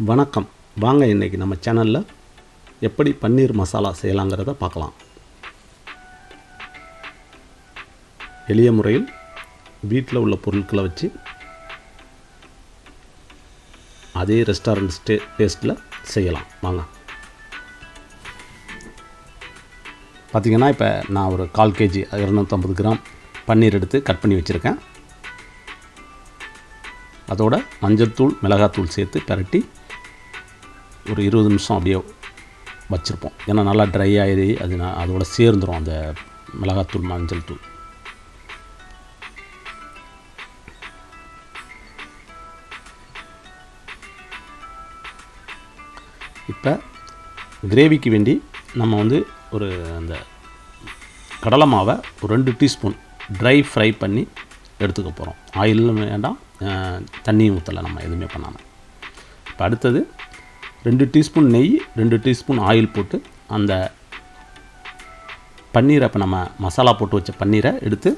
வணக்கம். வாங்க இன்றைக்கி நம்ம சேனலில் எப்படி பன்னீர் மசாலா செய்யலாங்கிறத பார்க்கலாம். எளிய முறையில் வீட்டில் உள்ள பொருட்களை வச்சு அதே ரெஸ்டாரண்ட் டேஸ்ட்டில் செய்யலாம். வாங்க. பார்த்திங்கன்னா இப்போ நான் ஒரு 1/4 kg 250 கிராம் பன்னீர் எடுத்து கட் பண்ணி வச்சுருக்கேன். அதோட மஞ்சள்தூள் மிளகாத்தூள் சேர்த்து பரட்டி ஒரு 20 நிமிஷம் அப்படியே வச்சுருப்போம். ஏன்னா நல்லா ட்ரை ஆகி அதோட சேர்ந்துடும் அந்த மிளகாத்தூள் மஞ்சள் தூள். இப்போ கிரேவிக்கு வேண்டி நம்ம ஒரு அந்த கடலை மாவை ஒரு 2 டீஸ்பூன் ட்ரை ஃப்ரை பண்ணி எடுத்துக்க போகிறோம். ஆயிலும் வேண்டாம், தண்ணியும் ஊற்றலை, நம்ம எதுவுமே பண்ணாமல். இப்போ அடுத்தது 2 டீஸ்பூன் நெய், 2 டீஸ்பூன் ஆயில் போட்டு அந்த பன்னீரை, இப்போ நம்ம மசாலா போட்டு வச்ச பன்னீரை எடுத்து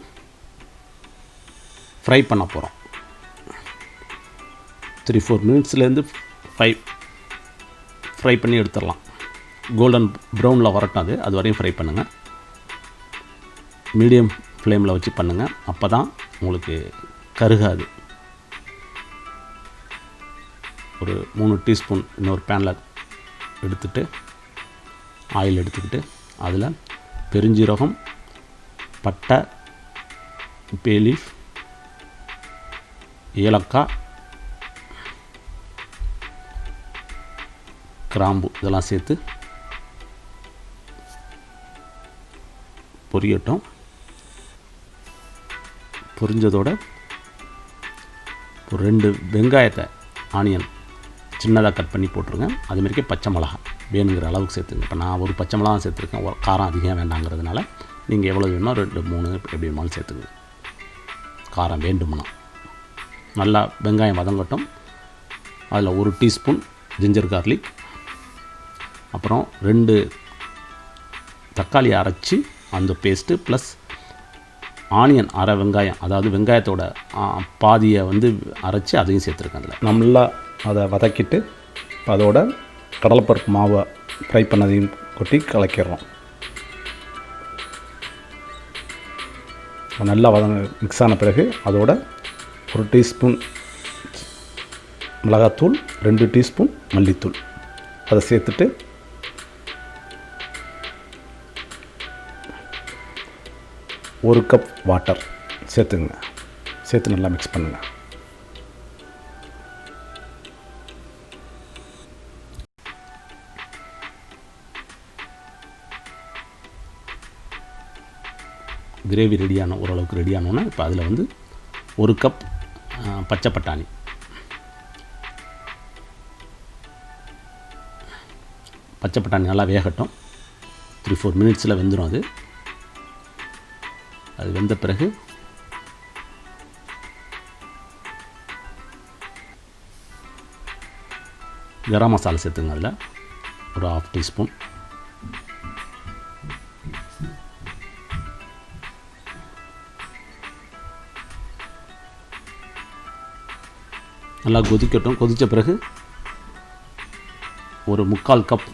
ஃப்ரை பண்ண போகிறோம். 3-4 மினிட்ஸ்லேருந்து ஃப்ரை பண்ணி எடுத்துடலாம். கோல்டன் ப்ரௌனில் வரட்டும், அது வரையும் ஃப்ரை பண்ணுங்கள். மீடியம் ஃப்ளேமில் வச்சு பண்ணுங்கள், அப்போ தான் உங்களுக்கு கருகாது. ஒரு 3 டீஸ்பூன் இன்னொரு பேனில் எடுத்துகிட்டு ஆயில் எடுத்துக்கிட்டு அதில் பெருஞ்சீரகம், பட்டை, பே லீஃப், ஏலக்காய், கிராம்பு இதெல்லாம் சேர்த்து பொரியட்டும். பொரிஞ்சதோட ஒரு 2 வெங்காயத்தை ஆனியன் சின்னதாக கட் பண்ணி போட்டுருங்க. அதுமாரிக்கே பச்சை மிளகா வேணுங்கிற அளவுக்கு சேர்த்துங்க. இப்போ நான் ஒரு பச்சை மிளகா சேர்த்துருக்கேன், காரம் அதிகம் வேண்டாங்கிறதுனால நீங்கள் எவ்வளோ வேணுமோ 2-3 எப்படி வேணுமாலும் சேர்த்துங்க. காரம் வேண்டும்னா நல்லா வெங்காயம் வதங்கட்டும். அதில் 1 டீஸ்பூன் ஜிஞ்சர் கார்லிக், அப்புறம் 2 தக்காளியை அரைச்சி அந்த பேஸ்ட்டு ப்ளஸ் ஆனியன் அரை வெங்காயம், அதாவது வெங்காயத்தோட பாதியை அரைச்சி அதையும் சேர்த்துருக்கேன். அதில் நல்லா அதை வதக்கிட்டு இப்போ அதோட கடலைப்பருப்பு மாவை ஃப்ரை பண்ணதையும் கொட்டி கலக்கிடுறோம். நல்லா மிக்ஸ் ஆன பிறகு அதோட 1 டீஸ்பூன் மிளகாத்தூள், 2 டீஸ்பூன் மல்லித்தூள் அதை சேர்த்துட்டு 1 கப் வாட்டர் சேர்த்துங்க. சேர்த்து நல்லா மிக்ஸ் பண்ணுங்கள். கிரேவி ஓரளவுக்கு ரெடியானோன்னா இப்போ அதில் 1 கப் பச்சை பட்டாணி, பச்சை பட்டாணி நல்லா வேகட்டும். 3-4 மினிட்ஸில் வெந்துடும். அது வெந்த பிறகு கரம் மசாலா சேர்த்துங்க. அதில் ஒரு 1/2 டீஸ்பூன், நல்லா கொதிக்கட்டும். கொதித்த பிறகு ஒரு 3/4 கப்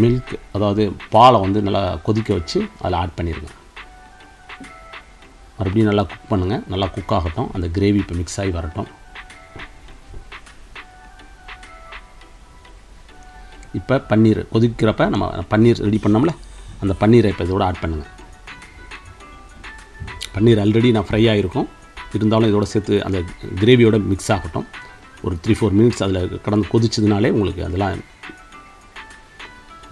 மில்க், அதாவது பாலை நல்லா கொதிக்க வச்சு அதில் ஆட் பண்ணிடுங்க. மறுபடியும் நல்லா குக் பண்ணுங்கள். நல்லா குக் ஆகட்டும். அந்த கிரேவி இப்போ மிக்ஸ் ஆகி வரட்டும். இப்போ பன்னீர் கொதிக்கிறப்ப நம்ம பன்னீர் ரெடி பண்ணோம்ல, அந்த பன்னீரை இப்போ இதோட ஆட் பண்ணுங்கள். பன்னீர் ஆல்ரெடி நான் ஃப்ரை ஆகிருக்கும், இருந்தாலும் இதோட சேர்த்து அந்த கிரேவியோட மிக்ஸ் ஆகட்டும். ஒரு 3-4 மினிட்ஸ் அதில் கடந்து கொதிச்சதுனாலே உங்களுக்கு அதெல்லாம்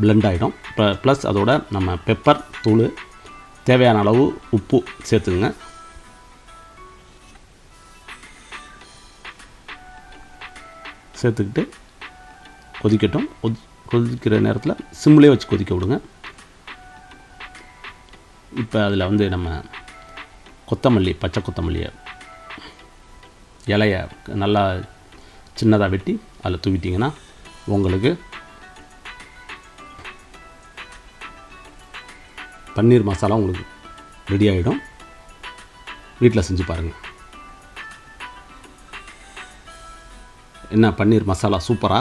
பிளெண்ட் ஆகிடும். இப்போ ப்ளஸ் அதோட நம்ம பெப்பர் தூள், தேவையான அளவு உப்பு சேர்த்துங்க. சேர்த்துக்கிட்டு கொதிக்கட்டும். கொதிக்கிற நேரத்தில் சிம்லேயே வச்சு கொதிக்க விடுங்க. இப்போ அதில் நம்ம கொத்தமல்லி, பச்சை கொத்தமல்லியை இலையை நல்லா சின்னதாக வெட்டி அதில் தூவிட்டிங்கன்னா உங்களுக்கு பன்னீர் மசாலா உங்களுக்கு ரெடி ஆகிடும். வீட்டில் செஞ்சு பாருங்கள். என்ன பன்னீர் மசாலா சூப்பரா?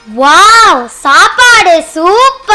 வாவ், சாப்பாடு சூப்பர்.